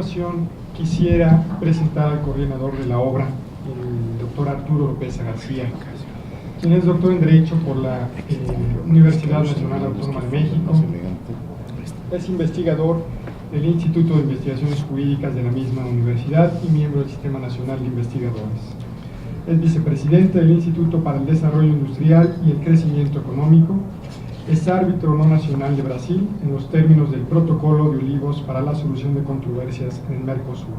continuación quisiera presentar al coordinador de la obra, el doctor Arturo López García, quien es doctor en Derecho por la Universidad Nacional Autónoma de México. Es investigador del Instituto de Investigaciones Jurídicas de la misma universidad y miembro del Sistema Nacional de Investigadores. Es vicepresidente del Instituto para el Desarrollo Industrial y el Crecimiento Económico. Es árbitro no nacional de Brasil en los términos del Protocolo de Olivos para la solución de controversias en el Mercosur.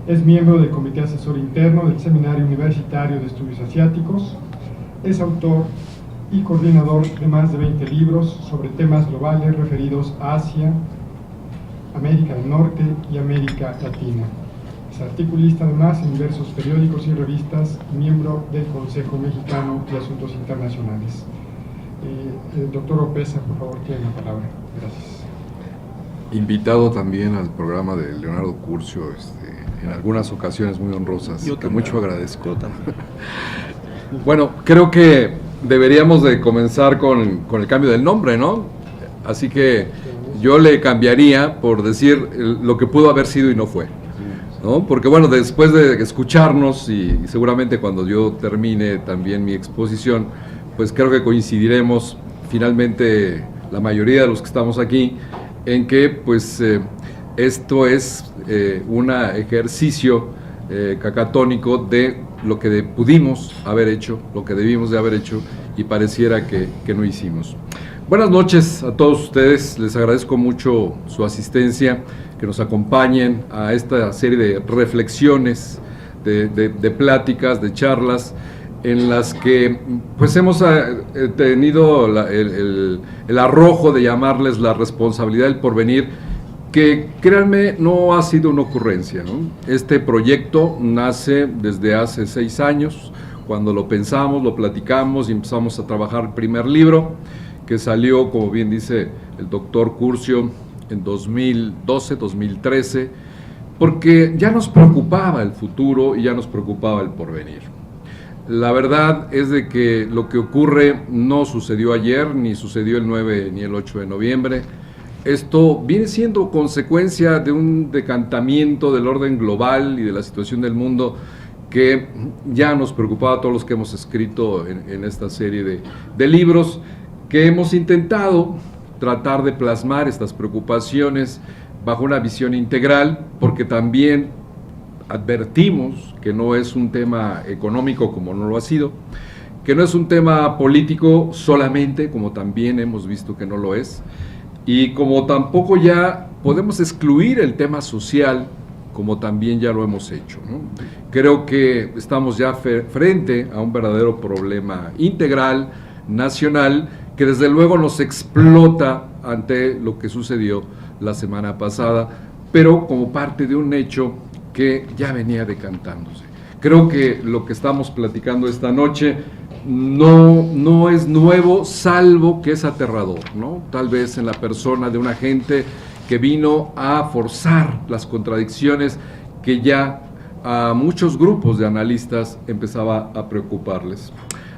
Es miembro del Comité Asesor Interno del Seminario Universitario de Estudios Asiáticos. Es autor y coordinador de más de 20 libros sobre temas globales referidos a Asia, América del Norte y América Latina. Es articulista además en diversos periódicos y revistas y miembro del Consejo Mexicano de Asuntos Internacionales. Doctor Opesa, por favor, tiene la palabra. Gracias. Invitado también al programa de Leonardo Curcio, en algunas ocasiones muy honrosas, que mucho agradezco. Bueno, creo que deberíamos de comenzar con el cambio del nombre, ¿no? Así que yo le cambiaría por decir lo que pudo haber sido y no fue, ¿no? Porque bueno, después de escucharnos y seguramente cuando yo termine también mi exposición, pues creo que coincidiremos finalmente la mayoría de los que estamos aquí en que pues esto es un ejercicio cacatónico de lo que pudimos haber hecho, lo que debimos de haber hecho y pareciera que no hicimos. Buenas noches a todos ustedes, les agradezco mucho su asistencia, que nos acompañen a esta serie de reflexiones, de pláticas, de charlas, en las que pues hemos tenido el arrojo de llamarles la responsabilidad del porvenir, que créanme no ha sido una ocurrencia, ¿no? Este proyecto nace desde hace 6 años, cuando lo pensamos, lo platicamos y empezamos a trabajar el primer libro, que salió, como bien dice el doctor Curcio, en 2012, 2013, porque ya nos preocupaba el futuro y ya nos preocupaba el porvenir. La verdad es de que lo que ocurre no sucedió ayer, ni sucedió el 9 ni el 8 de noviembre. Esto viene siendo consecuencia de un decantamiento del orden global y de la situación del mundo que ya nos preocupaba a todos los que hemos escrito en esta serie de libros, que hemos intentado tratar de plasmar estas preocupaciones bajo una visión integral, porque también advertimos que no es un tema económico como no lo ha sido, que no es un tema político solamente, como también hemos visto que no lo es, y como tampoco ya podemos excluir el tema social, como también ya lo hemos hecho, ¿no? Creo que estamos ya frente a un verdadero problema integral, nacional, que desde luego nos explota ante lo que sucedió la semana pasada, pero como parte de un hecho que ya venía decantándose. Creo que lo que estamos platicando esta noche no es nuevo, salvo que es aterrador, ¿no? Tal vez en la persona de una gente que vino a forzar las contradicciones que ya a muchos grupos de analistas empezaba a preocuparles.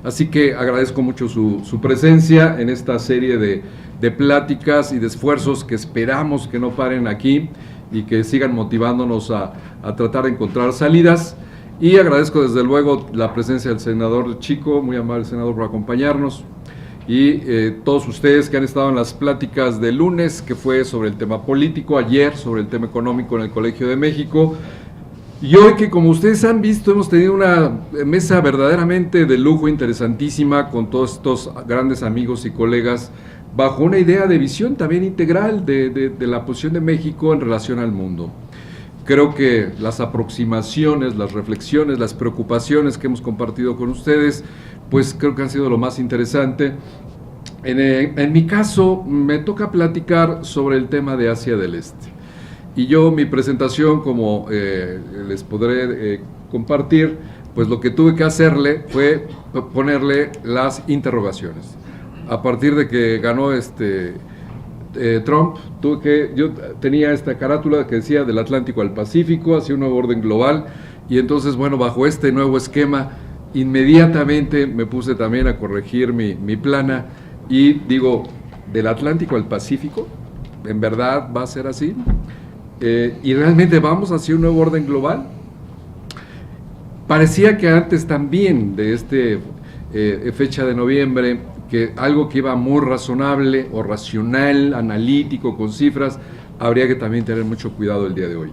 Así que agradezco mucho su presencia en esta serie de pláticas y de esfuerzos que esperamos que no paren aquí y que sigan motivándonos a tratar de encontrar salidas. Y agradezco desde luego la presencia del senador Chico, muy amable senador, por acompañarnos, y todos ustedes que han estado en las pláticas de lunes, que fue sobre el tema político, ayer sobre el tema económico en el Colegio de México, y hoy que, como ustedes han visto, hemos tenido una mesa verdaderamente de lujo, interesantísima, con todos estos grandes amigos y colegas, bajo una idea de visión también integral de la posición de México en relación al mundo. Creo que las aproximaciones, las reflexiones, las preocupaciones que hemos compartido con ustedes, pues creo que han sido lo más interesante. En mi caso, me toca platicar sobre el tema de Asia del Este. Y yo, mi presentación, como les podré compartir, pues lo que tuve que hacerle fue ponerle las interrogaciones. A partir de que ganó Trump, yo tenía esta carátula que decía del Atlántico al Pacífico, hacia un nuevo orden global, y entonces, bueno, bajo este nuevo esquema, inmediatamente me puse también a corregir mi plana, y digo, del Atlántico al Pacífico, ¿en verdad va a ser así? ¿Y realmente vamos hacia un nuevo orden global? Parecía que antes también de fecha de noviembre, que algo que iba muy razonable o racional, analítico, con cifras, habría que también tener mucho cuidado el día de hoy.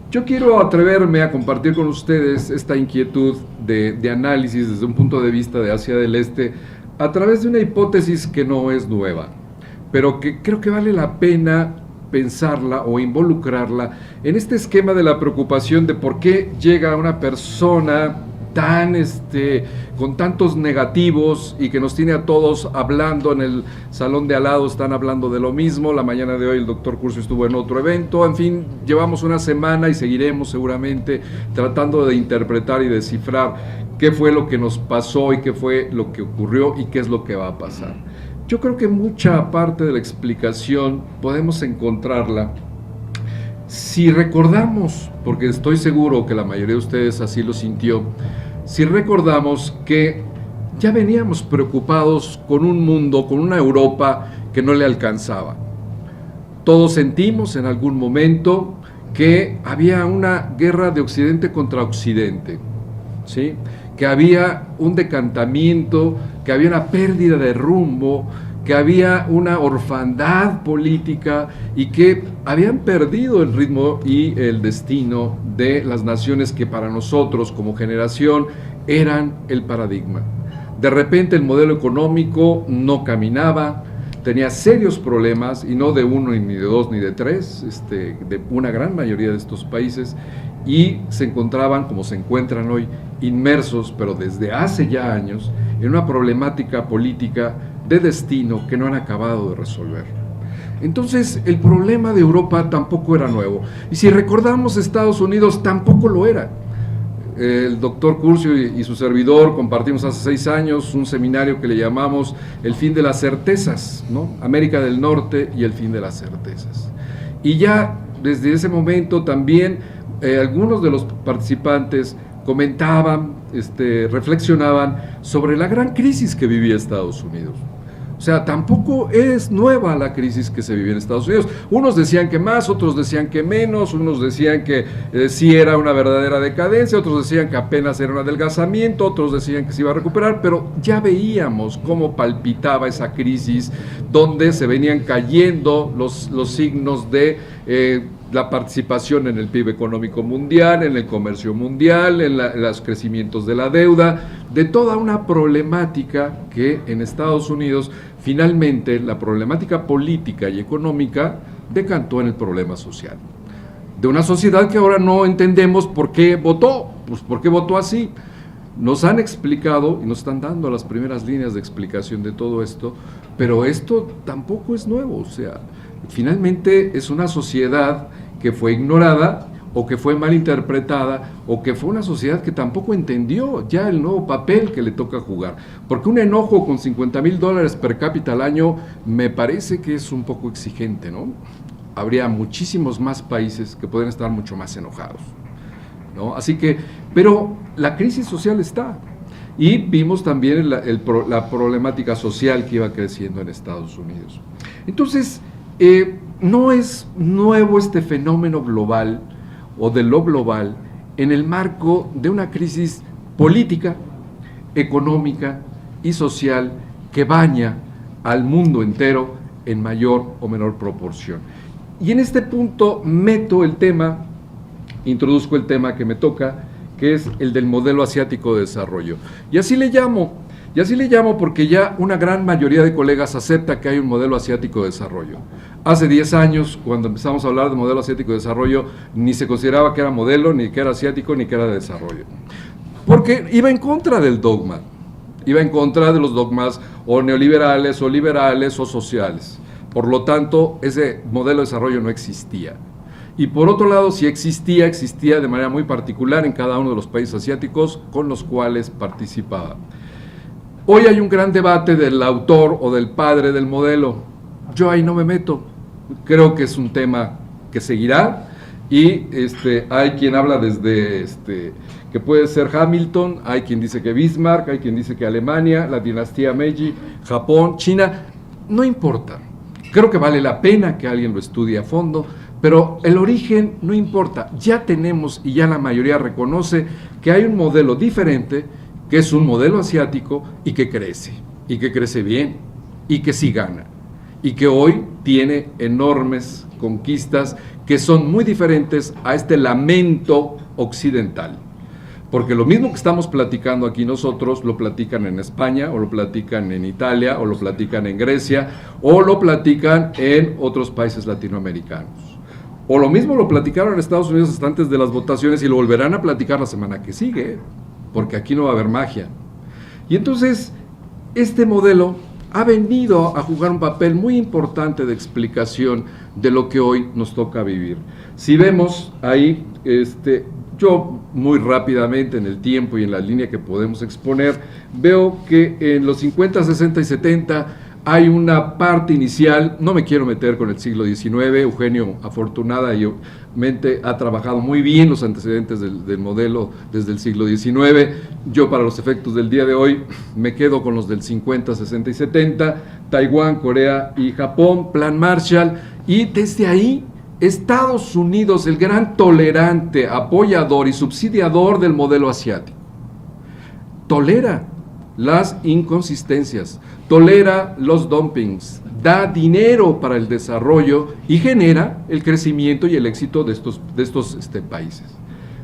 Yo quiero atreverme a compartir con ustedes esta inquietud de análisis desde un punto de vista de Asia del Este a través de una hipótesis que no es nueva, pero que creo que vale la pena pensarla o involucrarla en este esquema de la preocupación de por qué llega una persona con tantos negativos y que nos tiene a todos hablando en el salón de al lado, están hablando de lo mismo. La mañana de hoy el doctor Curcio estuvo en otro evento. En fin, llevamos una semana y seguiremos seguramente tratando de interpretar y descifrar qué fue lo que nos pasó y qué fue lo que ocurrió y qué es lo que va a pasar. Yo creo que mucha parte de la explicación podemos encontrarla si recordamos, porque estoy seguro que la mayoría de ustedes así lo sintió, si recordamos que ya veníamos preocupados con un mundo, con una Europa que no le alcanzaba. Todos sentimos en algún momento que había una guerra de Occidente contra Occidente, ¿sí? Que había un decantamiento, que había una pérdida de rumbo, que había una orfandad política y que habían perdido el ritmo y el destino de las naciones que para nosotros como generación eran el paradigma. De repente el modelo económico no caminaba, tenía serios problemas, y no de uno, ni de dos, ni de tres, de una gran mayoría de estos países, y se encontraban, como se encuentran hoy, inmersos, pero desde hace ya años, en una problemática política de destino que no han acabado de resolver. Entonces, el problema de Europa tampoco era nuevo, y si recordamos, Estados Unidos tampoco lo era. El doctor Curcio y su servidor compartimos hace 6 años un seminario que le llamamos El fin de las certezas, ¿no? América del Norte y el fin de las certezas. Y ya desde ese momento también algunos de los participantes comentaban, reflexionaban sobre la gran crisis que vivía Estados Unidos. O sea, tampoco es nueva la crisis que se vive en Estados Unidos. Unos decían que más, otros decían que menos, unos decían que sí era una verdadera decadencia, otros decían que apenas era un adelgazamiento, otros decían que se iba a recuperar, pero ya veíamos cómo palpitaba esa crisis, donde se venían cayendo los signos de la participación en el PIB económico mundial, en el comercio mundial, en los crecimientos de la deuda, de toda una problemática que en Estados Unidos finalmente la problemática política y económica decantó en el problema social. De una sociedad que ahora no entendemos por qué votó, pues por qué votó así. Nos han explicado y nos están dando las primeras líneas de explicación de todo esto, pero esto tampoco es nuevo. O sea, finalmente es una sociedad que fue ignorada o que fue mal interpretada o que fue una sociedad que tampoco entendió ya el nuevo papel que le toca jugar. Porque un enojo con $50,000 per cápita al año me parece que es un poco exigente, ¿no? Habría muchísimos más países que pueden estar mucho más enojados, ¿no? Así que, pero la crisis social está. Y vimos también la problemática social que iba creciendo en Estados Unidos. Entonces, no es nuevo este fenómeno global o de lo global en el marco de una crisis política, económica y social que baña al mundo entero en mayor o menor proporción. Y en este punto introduzco el tema que me toca, que es el del modelo asiático de desarrollo. Y así le llamo porque ya una gran mayoría de colegas acepta que hay un modelo asiático de desarrollo. Hace 10 años, cuando empezamos a hablar de modelo asiático de desarrollo, ni se consideraba que era modelo, ni que era asiático, ni que era de desarrollo. Porque iba en contra del dogma, iba en contra de los dogmas o neoliberales, o liberales, o sociales. Por lo tanto, ese modelo de desarrollo no existía. Y por otro lado, si existía de manera muy particular en cada uno de los países asiáticos con los cuales participaba. Hoy hay un gran debate del autor o del padre del modelo. Yo ahí no me meto. Creo que es un tema que seguirá y hay quien habla desde que puede ser Hamilton, hay quien dice que Bismarck, hay quien dice que Alemania, la dinastía Meiji, Japón, China. No importa. Creo que vale la pena que alguien lo estudie a fondo, Pero el origen no importa, ya tenemos y ya la mayoría reconoce que hay un modelo diferente, que es un modelo asiático y que crece bien, y que sí gana, y que hoy tiene enormes conquistas que son muy diferentes a este lamento occidental. Porque lo mismo que estamos platicando aquí nosotros, lo platican en España, o lo platican en Italia, o lo platican en Grecia, o lo platican en otros países latinoamericanos. O lo mismo lo platicaron en Estados Unidos hasta antes de las votaciones y lo volverán a platicar la semana que sigue, porque aquí no va a haber magia. Y entonces, este modelo ha venido a jugar un papel muy importante de explicación de lo que hoy nos toca vivir. Si vemos ahí, yo muy rápidamente en el tiempo y en la línea que podemos exponer, veo que en los 50, 60 y 70 hay una parte inicial, no me quiero meter con el siglo XIX, Eugenio afortunadamente ha trabajado muy bien los antecedentes del modelo desde el siglo XIX, yo para los efectos del día de hoy me quedo con los del 50, 60 y 70, Taiwán, Corea y Japón, Plan Marshall, y desde ahí Estados Unidos, el gran tolerante, apoyador y subsidiador del modelo asiático, tolera las inconsistencias, tolera los dumpings, da dinero para el desarrollo y genera el crecimiento y el éxito de estos países.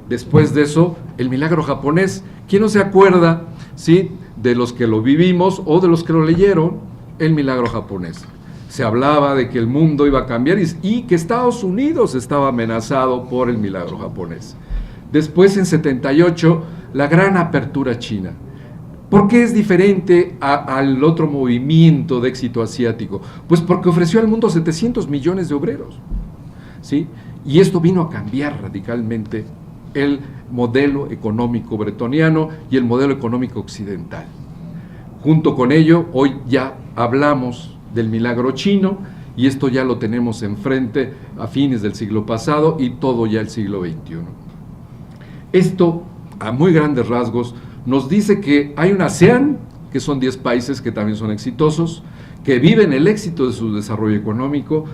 Después de eso, el milagro japonés. ¿Quién no se acuerda, sí, de los que lo vivimos o de los que lo leyeron? El milagro japonés. Se hablaba de que el mundo iba a cambiar y que Estados Unidos estaba amenazado por el milagro japonés. Después, en 78, la gran apertura china. ¿Por qué es diferente al otro movimiento de éxito asiático? Pues porque ofreció al mundo 700 millones de obreros, ¿sí? Y esto vino a cambiar radicalmente el modelo económico bretoniano y el modelo económico occidental. Junto con ello, hoy ya hablamos del milagro chino, y esto ya lo tenemos enfrente a fines del siglo pasado y todo ya el siglo XXI. Esto, a muy grandes rasgos, nos dice que hay una ASEAN, que son 10 países que también son exitosos, que viven el éxito de su desarrollo económico,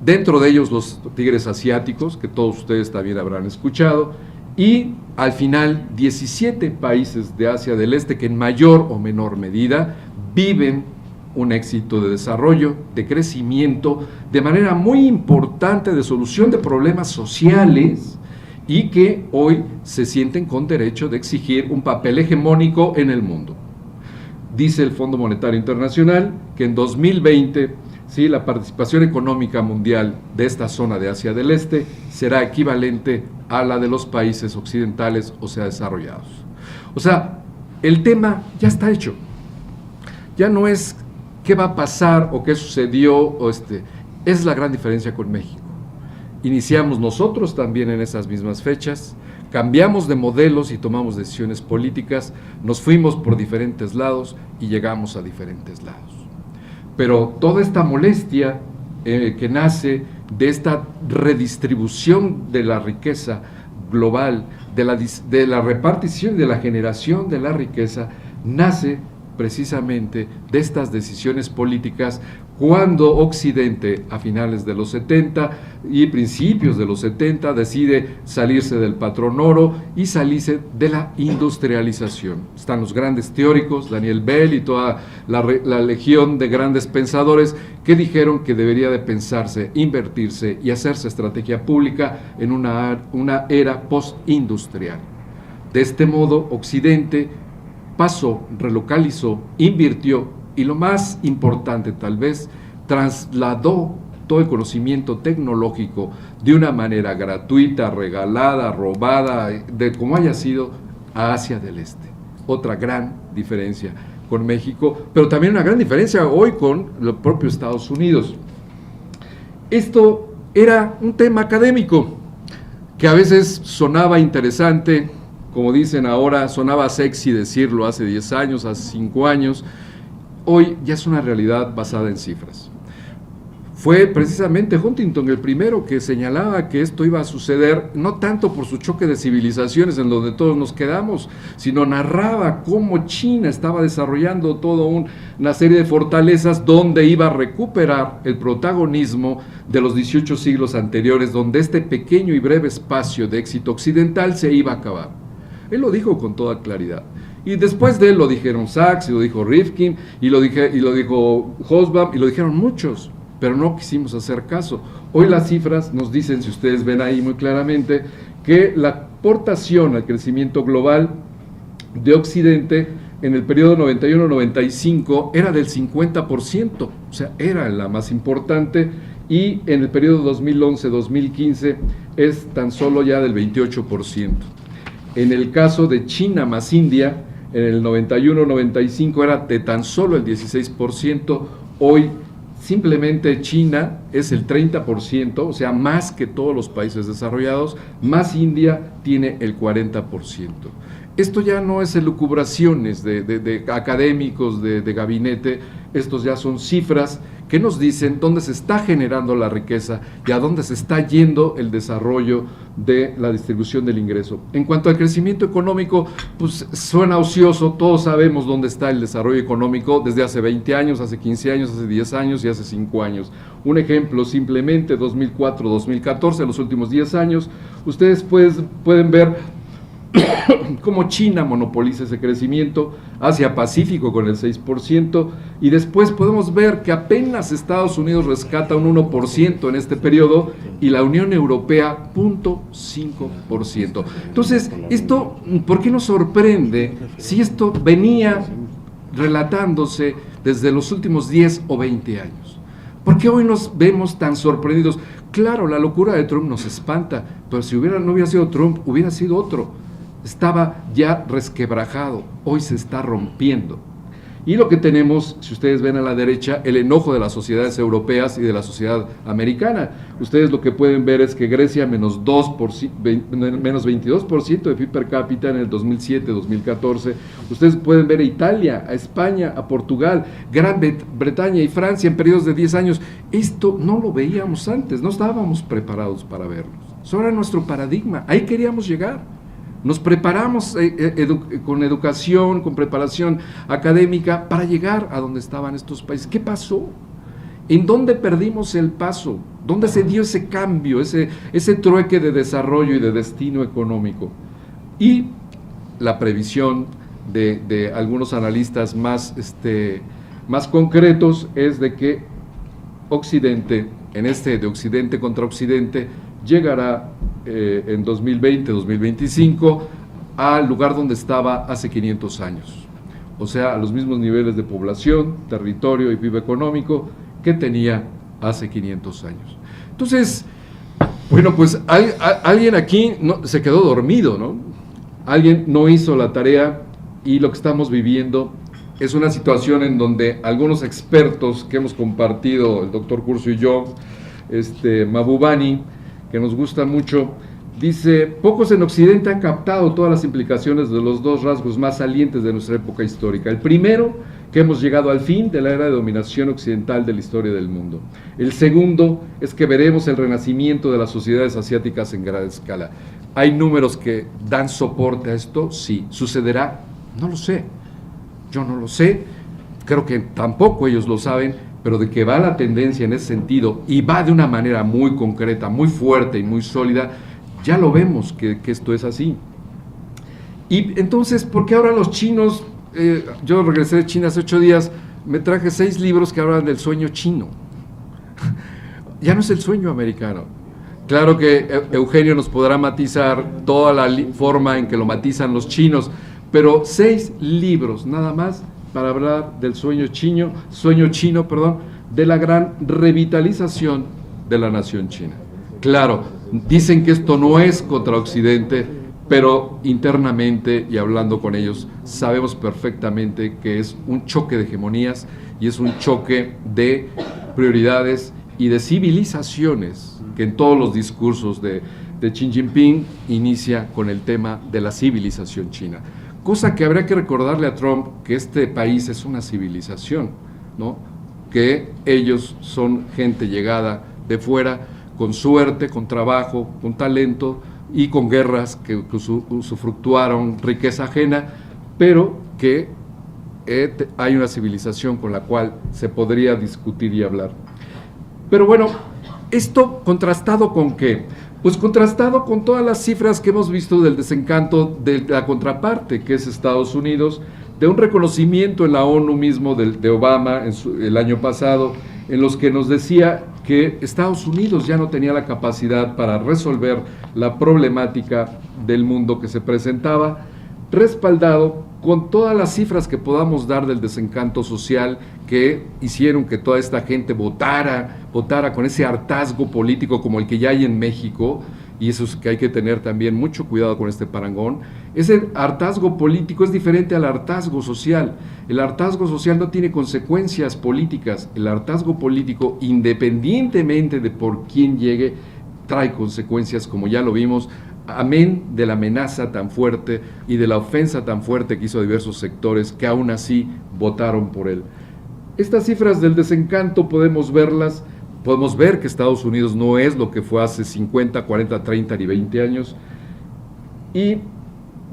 dentro de ellos los tigres asiáticos, que todos ustedes también habrán escuchado, y al final 17 países de Asia del Este que en mayor o menor medida viven un éxito de desarrollo, de crecimiento, de manera muy importante de solución de problemas sociales y que hoy se sienten con derecho de exigir un papel hegemónico en el mundo. Dice el Fondo Monetario Internacional que en 2020, ¿sí?, la participación económica mundial de esta zona de Asia del Este será equivalente a la de los países occidentales, o sea, desarrollados. O sea, el tema ya está hecho. Ya no es qué va a pasar o qué sucedió, es la gran diferencia con México. Iniciamos nosotros también en esas mismas fechas, cambiamos de modelos y tomamos decisiones políticas, nos fuimos por diferentes lados y llegamos a diferentes lados. Pero toda esta molestia que nace de esta redistribución de la riqueza global, de la repartición y de la generación de la riqueza, nace precisamente de estas decisiones políticas cuando Occidente a finales de los 70 y principios de los 70 decide salirse del patrón oro y salirse de la industrialización. Están los grandes teóricos, Daniel Bell y toda la legión de grandes pensadores que dijeron que debería de pensarse, invertirse y hacerse estrategia pública en una era postindustrial. De este modo, Occidente pasó, relocalizó, invirtió y lo más importante tal vez, trasladó todo el conocimiento tecnológico de una manera gratuita, regalada, robada, de como haya sido, a Asia del Este. Otra gran diferencia con México, pero también una gran diferencia hoy con el propio Estados Unidos. Esto era un tema académico que a veces sonaba interesante, como dicen ahora, sonaba sexy decirlo hace 10 años, hace 5 años, hoy ya es una realidad basada en cifras. fue precisamente Huntington el primero que señalaba que esto iba a suceder, no tanto por su choque de civilizaciones en donde todos nos quedamos, sino narraba cómo China estaba desarrollando toda una serie de fortalezas donde iba a recuperar el protagonismo de los 18 siglos anteriores, donde este pequeño y breve espacio de éxito occidental se iba a acabar. Él lo dijo con toda claridad. Y después de él lo dijeron Sachs, y lo dijo Rifkin, y lo dijo Hobsbawm, y lo dijeron muchos, pero no quisimos hacer caso. Hoy las cifras nos dicen, si ustedes ven ahí muy claramente, que la aportación al crecimiento global de Occidente en el periodo 91-95 era del 50%, o sea, era la más importante, y en el periodo 2011-2015 es tan solo ya del 28%. En el caso de China más India, en el 91-95 era de tan solo el 16%, hoy simplemente China es el 30%, o sea, más que todos los países desarrollados, más India tiene el 40%. Esto ya no es elucubraciones de académicos, de gabinete, estos ya son cifras que nos dicen dónde se está generando la riqueza y a dónde se está yendo el desarrollo de la distribución del ingreso. En cuanto al crecimiento económico, pues suena ocioso, todos sabemos dónde está el desarrollo económico desde hace 20 años, hace 15 años, hace 10 años y hace 5 años. Un ejemplo, simplemente 2004-2014, los últimos 10 años, ustedes pueden ver cómo China monopoliza ese crecimiento, Asia-Pacífico con el 6%, y después podemos ver que apenas Estados Unidos rescata un 1% en este periodo, y la Unión Europea 0.5%. Entonces, esto, ¿por qué nos sorprende si esto venía relatándose desde los últimos 10 o 20 años? ¿Por qué hoy nos vemos tan sorprendidos? Claro, la locura de Trump nos espanta, pero si no hubiera sido Trump, hubiera sido otro. Estaba ya resquebrajado, hoy se está rompiendo. Y lo que tenemos, si ustedes ven a la derecha, el enojo de las sociedades europeas y de la sociedad americana. Ustedes lo que pueden ver es que Grecia menos 22% de PIB per cápita en el 2007-2014. Ustedes pueden ver a Italia, a España, a Portugal, Gran Bretaña y Francia en periodos de 10 años. Esto no lo veíamos antes, no estábamos preparados para verlo. Eso era nuestro paradigma, ahí queríamos llegar. Nos preparamos con educación, con preparación académica para llegar a donde estaban estos países. ¿Qué pasó? ¿En dónde perdimos el paso? ¿Dónde se dio ese cambio, ese trueque de desarrollo y de destino económico? Y la previsión de algunos analistas más concretos es de que Occidente, de Occidente contra Occidente, llegará en 2020-2025 al lugar donde estaba hace 500 años, o sea, a los mismos niveles de población, territorio y PIB económico que tenía hace 500 años. Entonces, bueno, pues alguien aquí se quedó dormido, ¿no? Alguien no hizo la tarea, y lo que estamos viviendo es una situación en donde algunos expertos que hemos compartido, el doctor Curcio y yo, Mahbubani, que nos gusta mucho, dice: pocos en Occidente han captado todas las implicaciones de los dos rasgos más salientes de nuestra época histórica. El primero, que hemos llegado al fin de la era de dominación occidental de la historia del mundo. El segundo es que veremos el renacimiento de las sociedades asiáticas en gran escala. ¿Hay números que dan soporte a esto? Sí. ¿Sucederá? No lo sé. Yo no lo sé. Creo que tampoco ellos lo saben, pero de que va la tendencia en ese sentido, y va de una manera muy concreta, muy fuerte y muy sólida, ya lo vemos que esto es así. Y entonces, ¿por qué ahora los chinos? Yo regresé de China hace 8 días, me traje 6 libros que hablan del sueño chino. Ya no es el sueño americano. Claro que Eugenio nos podrá matizar toda la forma en que lo matizan los chinos, pero 6 libros nada más para hablar del sueño chino, de la gran revitalización de la nación china. Claro, dicen que esto no es contra Occidente, pero internamente y hablando con ellos sabemos perfectamente que es un choque de hegemonías y es un choque de prioridades y de civilizaciones, que en todos los discursos de Xi Jinping inicia con el tema de la civilización china. Cosa que habría que recordarle a Trump, que este país es una civilización, ¿no? que ellos son gente llegada de fuera, con suerte, con trabajo, con talento y con guerras que usufructuaron riqueza ajena, pero que hay una civilización con la cual se podría discutir y hablar. Pero bueno, esto contrastado con ¿qué? Pues contrastado con todas las cifras que hemos visto del desencanto de la contraparte, que es Estados Unidos, de un reconocimiento en la ONU mismo de Obama el año pasado, en los que nos decía que Estados Unidos ya no tenía la capacidad para resolver la problemática del mundo que se presentaba, respaldado con todas las cifras que podamos dar del desencanto social que hicieron que toda esta gente votara con ese hartazgo político como el que ya hay en México, y eso es que hay que tener también mucho cuidado con este parangón. Ese hartazgo político es diferente al hartazgo social. El hartazgo social no tiene consecuencias políticas. El hartazgo político, independientemente de por quién llegue, trae consecuencias, como ya lo vimos, amén de la amenaza tan fuerte y de la ofensa tan fuerte que hizo a diversos sectores que aún así votaron por él. Estas cifras del desencanto podemos verlas. Podemos ver que Estados Unidos no es lo que fue hace 50, 40, 30 ni 20 años. Y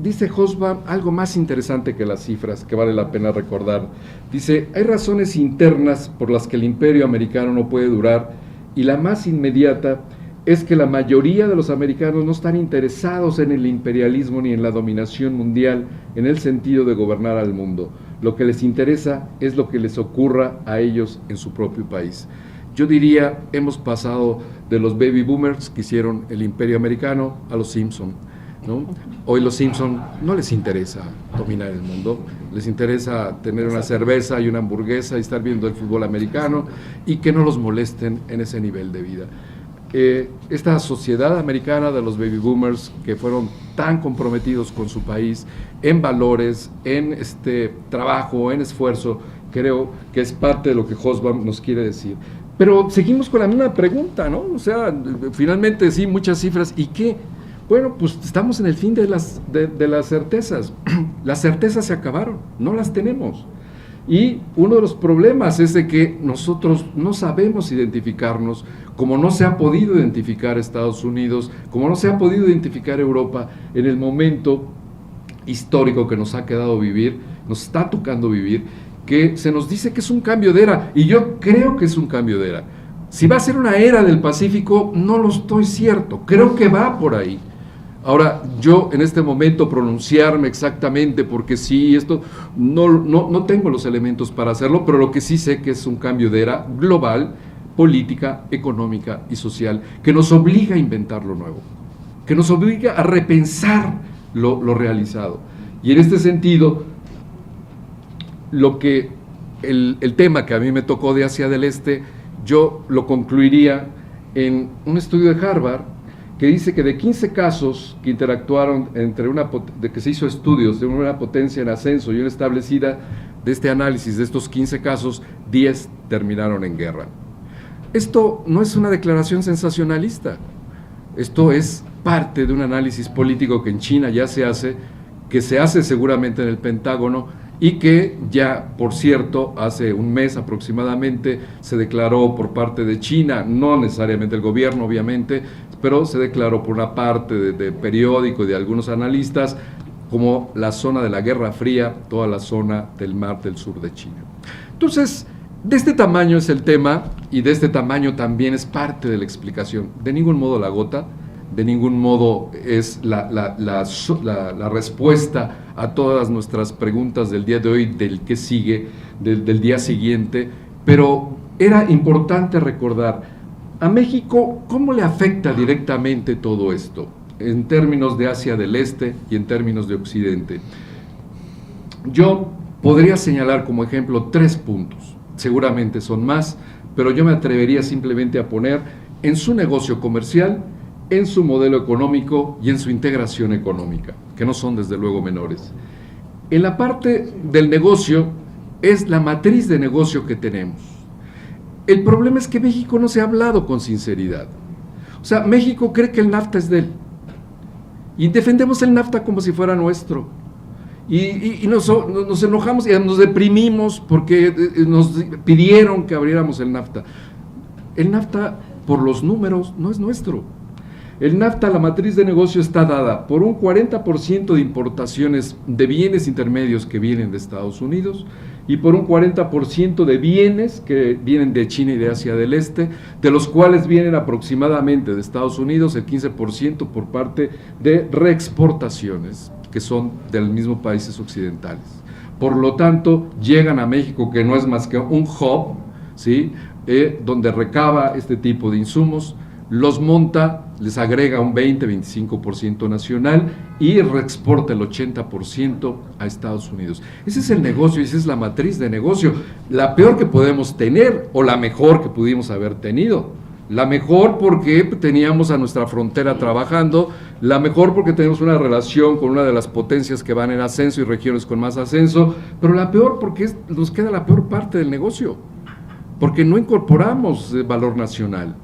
dice Hobsbawm algo más interesante que las cifras, que vale la pena recordar. Dice, hay razones internas por las que el imperio americano no puede durar, y la más inmediata es que la mayoría de los americanos no están interesados en el imperialismo ni en la dominación mundial en el sentido de gobernar al mundo. Lo que les interesa es lo que les ocurra a ellos en su propio país. Yo diría, hemos pasado de los baby boomers que hicieron el imperio americano a los Simpson, ¿no? Hoy los Simpson no les interesa dominar el mundo, les interesa tener una cerveza y una hamburguesa y estar viendo el fútbol americano y que no los molesten en ese nivel de vida. Esta sociedad americana de los baby boomers que fueron tan comprometidos con su país en valores, en trabajo, en esfuerzo, creo que es parte de lo que Hobsbawm nos quiere decir. Pero seguimos con la misma pregunta, ¿no? O sea, finalmente sí, muchas cifras. ¿Y qué? Bueno, pues estamos en el fin de las certezas. Las certezas se acabaron, no las tenemos. Y uno de los problemas es de que nosotros no sabemos identificarnos, como no se ha podido identificar Estados Unidos, como no se ha podido identificar Europa en el momento histórico que nos ha quedado vivir, nos está tocando vivir, que se nos dice que es un cambio de era, y yo creo que es un cambio de era. Si va a ser una era del Pacífico, no lo estoy cierto, creo que va por ahí. Ahora, yo en este momento pronunciarme exactamente, porque sí, esto no tengo los elementos para hacerlo, pero lo que sí sé que es un cambio de era global, política, económica y social, que nos obliga a inventar lo nuevo, que nos obliga a repensar lo realizado. Y en este sentido, el tema que a mí me tocó de Asia del Este, yo lo concluiría en un estudio de Harvard que dice que de 15 casos que interactuaron de que se hizo estudios de una potencia en ascenso y una establecida, de este análisis de estos 15 casos, 10 terminaron en guerra. Esto no es una declaración sensacionalista, esto es parte de un análisis político que en China ya se hace, que se hace seguramente en el Pentágono, y que ya, por cierto, hace un mes aproximadamente se declaró por parte de China, no necesariamente el gobierno obviamente, pero se declaró por una parte de periódico y de algunos analistas como la zona de la Guerra Fría, toda la zona del Mar del Sur de China. Entonces, de este tamaño es el tema, y de este tamaño también es parte de la explicación. De ningún modo la gota, de ningún modo es la respuesta a todas nuestras preguntas del día de hoy, del que sigue, del día siguiente, pero era importante recordar a México cómo le afecta directamente todo esto, en términos de Asia del Este y en términos de Occidente. Yo podría señalar como ejemplo 3 puntos, seguramente son más, pero yo me atrevería simplemente a poner en su negocio comercial, en su modelo económico y en su integración económica, que no son desde luego menores. En la parte del negocio es la matriz de negocio que tenemos. El problema es que México no se ha hablado con sinceridad. O sea, México cree que el NAFTA es de él y defendemos el NAFTA como si fuera nuestro. Y nos enojamos y nos deprimimos porque nos pidieron que abriéramos el NAFTA. El NAFTA, por los números, no es nuestro. El NAFTA, la matriz de negocio, está dada por un 40% de importaciones de bienes intermedios que vienen de Estados Unidos y por un 40% de bienes que vienen de China y de Asia del Este, de los cuales vienen aproximadamente de Estados Unidos el 15% por parte de reexportaciones, que son de los mismos países occidentales. Por lo tanto, llegan a México, que no es más que un hub, ¿sí? Donde recaba este tipo de insumos, los monta, les agrega un 20-25% nacional y reexporta el 80% a Estados Unidos. Ese es el negocio, esa es la matriz de negocio, la peor que podemos tener o la mejor que pudimos haber tenido. La mejor porque teníamos a nuestra frontera trabajando, la mejor porque tenemos una relación con una de las potencias que van en ascenso y regiones con más ascenso, pero la peor porque nos queda la peor parte del negocio, porque no incorporamos valor nacional,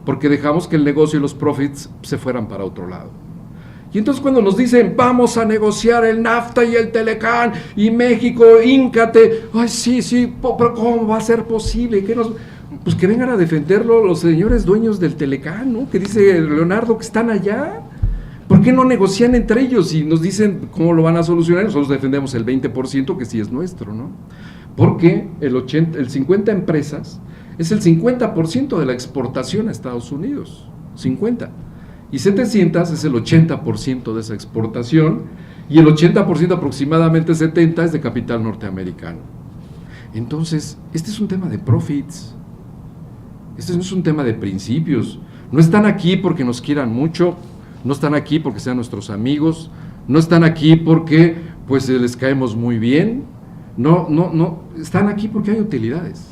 porque dejamos que el negocio y los profits se fueran para otro lado. Y entonces cuando nos dicen, vamos a negociar el NAFTA y el Telecán, y México, híncate, ay, sí, pero ¿cómo va a ser posible? Pues que vengan a defenderlo los señores dueños del Telecán, ¿no? Que dice Leonardo que están allá. ¿Por qué no negocian entre ellos y nos dicen cómo lo van a solucionar? Nosotros defendemos el 20% que sí es nuestro, ¿no? Porque el 50 empresas es el 50% de la exportación a Estados Unidos, 50. Y 700 es el 80% de esa exportación, y el 80% aproximadamente 70 es de capital norteamericano. Entonces, este es un tema de profits, este no es un tema de principios. No están aquí porque nos quieran mucho, no están aquí porque sean nuestros amigos, no están aquí porque pues les caemos muy bien, no, están aquí porque hay utilidades.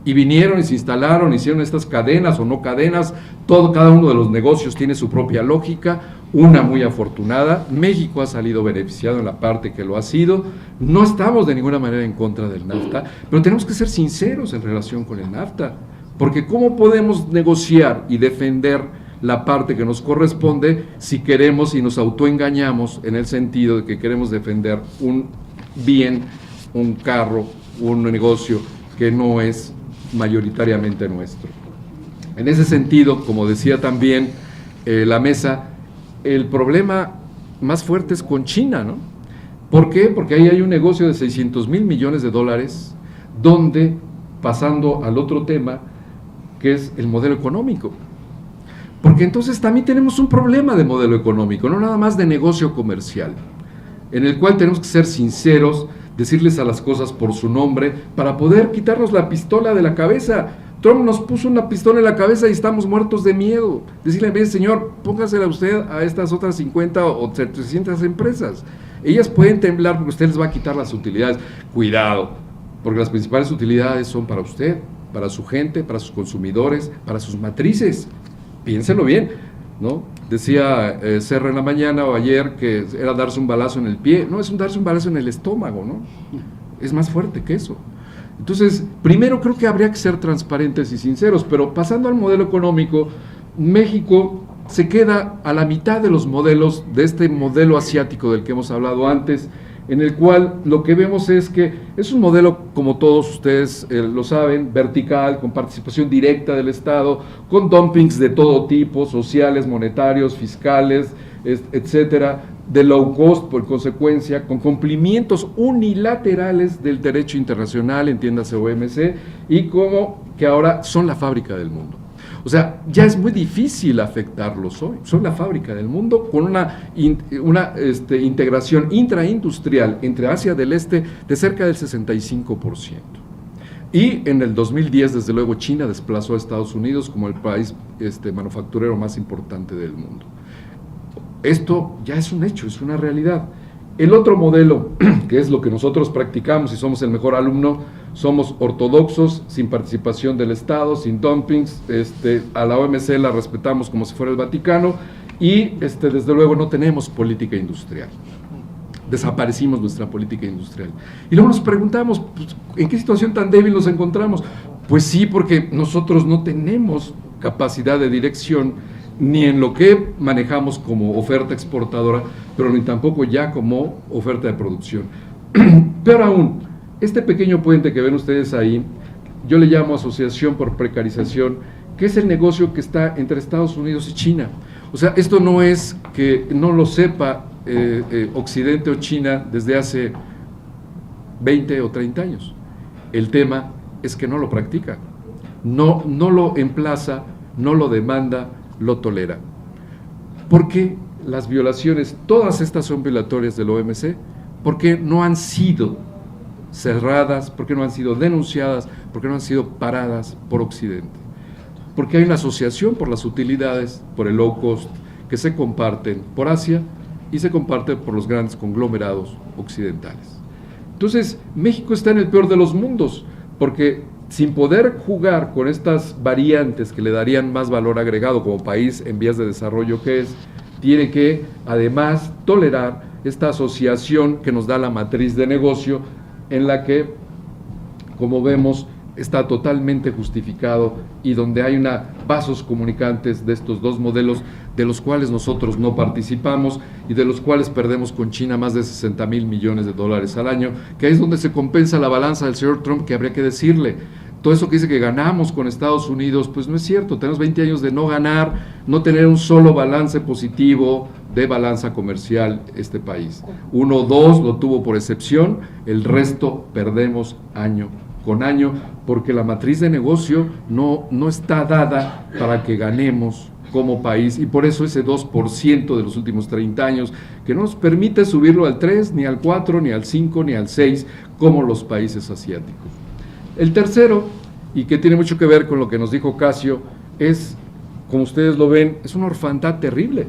Y vinieron y se instalaron, hicieron estas cadenas o no cadenas, cada uno de los negocios tiene su propia lógica, una muy afortunada. México ha salido beneficiado en la parte que lo ha sido, no estamos de ninguna manera en contra del NAFTA, pero tenemos que ser sinceros en relación con el NAFTA, porque ¿cómo podemos negociar y defender la parte que nos corresponde si queremos y nos autoengañamos en el sentido de que queremos defender un bien, un carro, un negocio que no es mayoritariamente nuestro? En ese sentido, como decía también la mesa, el problema más fuerte es con China, ¿no? ¿Por qué? Porque ahí hay un negocio de 600,000 millones de dólares, donde, pasando al otro tema, que es el modelo económico. Porque entonces también tenemos un problema de modelo económico, no nada más de negocio comercial, en el cual tenemos que ser sinceros, decirles a las cosas por su nombre, para poder quitarnos la pistola de la cabeza. Trump nos puso una pistola en la cabeza y estamos muertos de miedo. Decirle, mire, señor, póngasela usted a estas otras 50 o 300 empresas. Ellas pueden temblar porque usted les va a quitar las utilidades. Cuidado, porque las principales utilidades son para usted, para su gente, para sus consumidores, para sus matrices. Piénsenlo bien, ¿no? Decía Serra en la mañana o ayer que era darse un balazo en el pie. No, es darse un balazo en el estómago, ¿no? Es más fuerte que eso. Entonces, primero creo que habría que ser transparentes y sinceros, pero pasando al modelo económico, México se queda a la mitad de los modelos, de este modelo asiático del que hemos hablado antes, en el cual lo que vemos es que es un modelo, como todos ustedes lo saben, vertical, con participación directa del Estado, con dumpings de todo tipo, sociales, monetarios, fiscales, etcétera, de low cost por consecuencia, con cumplimientos unilaterales del derecho internacional, entiéndase OMC, y como que ahora son la fábrica del mundo. O sea, ya es muy difícil afectarlos hoy. Son la fábrica del mundo con una integración intraindustrial entre Asia del Este de cerca del 65%. Y en el 2010, desde luego, China desplazó a Estados Unidos como el país manufacturero más importante del mundo. Esto ya es un hecho, es una realidad. El otro modelo, que es lo que nosotros practicamos y somos el mejor alumno, somos ortodoxos, sin participación del Estado, sin dumpings, a la OMC la respetamos como si fuera el Vaticano y desde luego no tenemos política industrial. Desaparecimos nuestra política industrial. Y luego nos preguntamos, pues, ¿en qué situación tan débil nos encontramos? Pues sí, porque nosotros no tenemos capacidad de dirección ni en lo que manejamos como oferta exportadora, pero ni tampoco ya como oferta de producción. Pero aún, este pequeño puente que ven ustedes ahí, yo le llamo asociación por precarización, que es el negocio que está entre Estados Unidos y China. O sea, esto no es que no lo sepa Occidente o China desde hace 20 o 30 años. El tema es que no lo practica, no lo emplaza, no lo demanda, lo tolera. ¿Por qué las violaciones, todas estas son violatorias del OMC? ¿Por qué no han sido cerradas? ¿Por qué no han sido denunciadas? ¿Por qué no han sido paradas por Occidente? Porque hay una asociación por las utilidades, por el low cost, que se comparten por Asia y se comparten por los grandes conglomerados occidentales. Entonces, México está en el peor de los mundos, porque sin poder jugar con estas variantes que le darían más valor agregado como país en vías de desarrollo que es, tiene que además tolerar esta asociación que nos da la matriz de negocio, en la que, como vemos, está totalmente justificado y donde hay vasos comunicantes de estos dos modelos, de los cuales nosotros no participamos y de los cuales perdemos con China más de 60,000 millones de dólares al año, que ahí es donde se compensa la balanza del señor Trump, que habría que decirle. Todo eso que dice que ganamos con Estados Unidos, pues no es cierto. Tenemos 20 años de no ganar, no tener un solo balance positivo de balanza comercial este país. 1 o 2 lo tuvo por excepción, el resto perdemos año con año, porque la matriz de negocio no está dada para que ganemos como país, y por eso ese 2% de los últimos 30 años, que no nos permite subirlo al 3, ni al 4, ni al 5, ni al 6, como los países asiáticos. El tercero, y que tiene mucho que ver con lo que nos dijo Casio, es, como ustedes lo ven, es una orfandad terrible.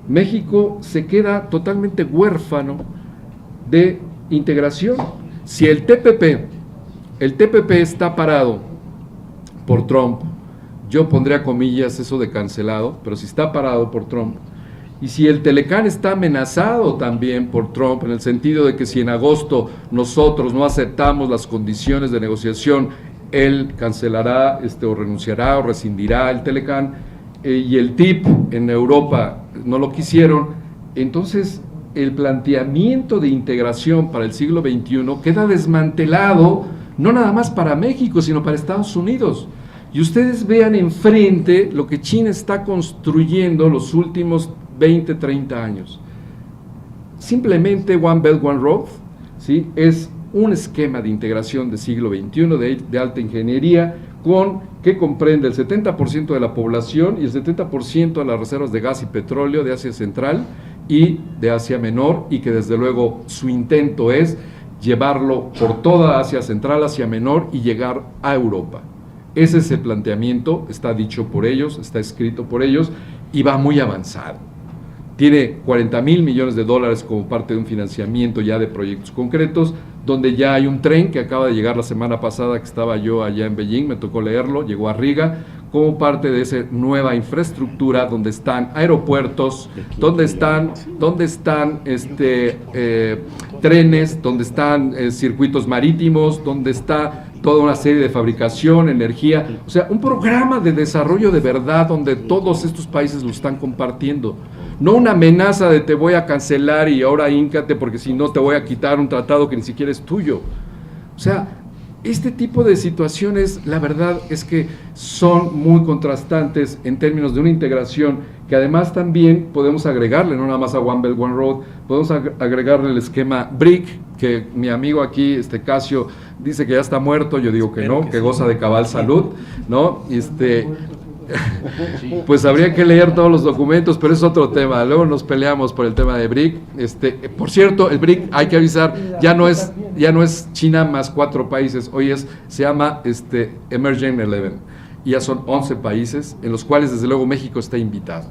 México se queda totalmente huérfano de integración. Si el TPP está parado por Trump, yo pondría comillas eso de cancelado, pero si está parado por Trump, y si el Telecán está amenazado también por Trump, en el sentido de que si en agosto nosotros no aceptamos las condiciones de negociación, él cancelará o renunciará o rescindirá el Telecán, y el TIP en Europa no lo quisieron, entonces el planteamiento de integración para el siglo XXI queda desmantelado, no nada más para México, sino para Estados Unidos. Y ustedes vean enfrente lo que China está construyendo los últimos 20, 30 años. Simplemente One Belt, One Road, ¿sí? Es un esquema de integración del siglo XXI de alta ingeniería, que comprende el 70% de la población y el 70% de las reservas de gas y petróleo de Asia Central y de Asia Menor, y que desde luego su intento es llevarlo por toda Asia Central, Asia Menor y llegar a Europa. Ese es el planteamiento, está dicho por ellos, está escrito por ellos y va muy avanzado. Tiene 40,000 millones de dólares como parte de un financiamiento ya de proyectos concretos, donde ya hay un tren que acaba de llegar la semana pasada, que estaba yo allá en Beijing, me tocó leerlo, llegó a Riga, como parte de esa nueva infraestructura donde están aeropuertos, donde están trenes, donde están circuitos marítimos, donde está toda una serie de fabricación, energía, o sea, un programa de desarrollo de verdad donde todos estos países lo están compartiendo. No una amenaza de te voy a cancelar y ahora híncate porque si no te voy a quitar un tratado que ni siquiera es tuyo. O sea, este tipo de situaciones, la verdad es que son muy contrastantes en términos de una integración que además también podemos agregarle, no nada más a One Belt, One Road, podemos agregarle el esquema BRIC, que mi amigo aquí, Casio, dice que ya está muerto, yo digo que no, que goza de cabal salud, ¿no? Pues habría que leer todos los documentos, pero es otro tema. Luego nos peleamos por el tema de BRIC. Por cierto, el BRIC, hay que avisar, ya no es China más 4 países, hoy se llama Emerging 11, y ya son 11 países, en los cuales desde luego México está invitado.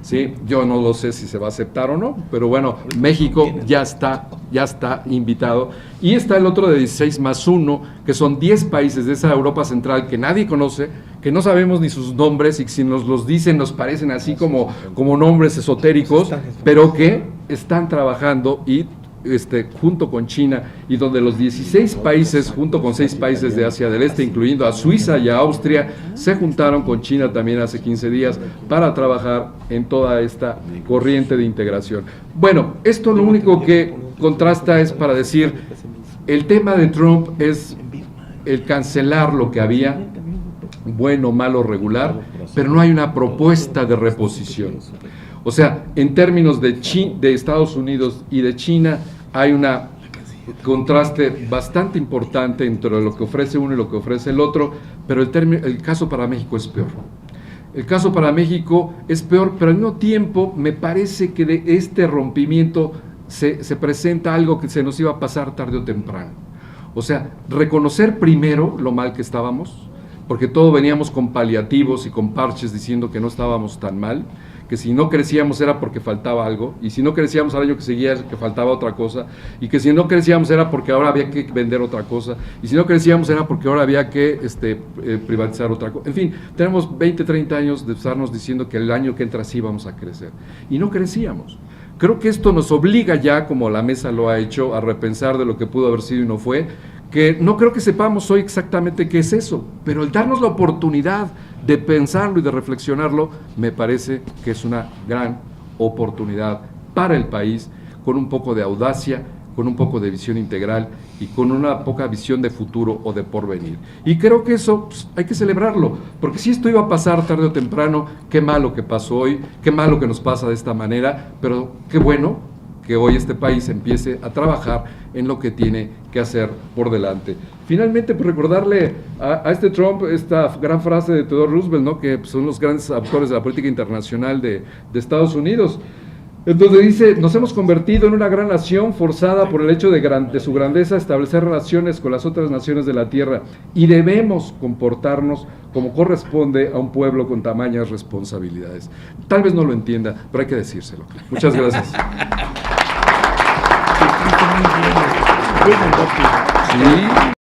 ¿Sí? Yo no lo sé si se va a aceptar o no, pero bueno, México ya está invitado. Y está el otro de 16 más 1, que son 10 países de esa Europa Central que nadie conoce, que no sabemos ni sus nombres, y si nos los dicen nos parecen así como nombres esotéricos, pero que están trabajando y junto con China, y donde los 16 países, junto con 6 países de Asia del Este, incluyendo a Suiza y a Austria, se juntaron con China también hace 15 días para trabajar en toda esta corriente de integración. Bueno, esto lo único que contrasta es para decir, el tema de Trump es el cancelar lo que había, bueno, malo, regular, pero no hay una propuesta de reposición. O sea, en términos de Estados Unidos y de China, hay un contraste bastante importante entre lo que ofrece uno y lo que ofrece el otro, pero el caso para México es peor. El caso para México es peor, pero al mismo tiempo me parece que de este rompimiento se presenta algo que se nos iba a pasar tarde o temprano. O sea, reconocer primero lo mal que estábamos, porque todos veníamos con paliativos y con parches diciendo que no estábamos tan mal, que si no crecíamos era porque faltaba algo, y si no crecíamos al año que seguía que faltaba otra cosa, y que si no crecíamos era porque ahora había que vender otra cosa, y si no crecíamos era porque ahora había que privatizar otra cosa. En fin, tenemos 20, 30 años de estarnos diciendo que el año que entra sí vamos a crecer, y no crecíamos. Creo que esto nos obliga ya, como la mesa lo ha hecho, a repensar de lo que pudo haber sido y no fue, que no creo que sepamos hoy exactamente qué es eso, pero el darnos la oportunidad de pensarlo y de reflexionarlo, me parece que es una gran oportunidad para el país, con un poco de audacia, con un poco de visión integral y con una poca visión de futuro o de porvenir. Y creo que eso hay que celebrarlo, porque si esto iba a pasar tarde o temprano, qué malo que pasó hoy, qué malo que nos pasa de esta manera, pero qué bueno que hoy este país empiece a trabajar en lo que tiene que hacer por delante. Finalmente, pues recordarle a Trump esta gran frase de Theodore Roosevelt, ¿no? Que son los grandes autores de la política internacional de Estados Unidos, entonces dice: nos hemos convertido en una gran nación forzada por el hecho de su grandeza a establecer relaciones con las otras naciones de la tierra, y debemos comportarnos como corresponde a un pueblo con tamañas responsabilidades. Tal vez no lo entienda, pero hay que decírselo. Muchas gracias. Sí.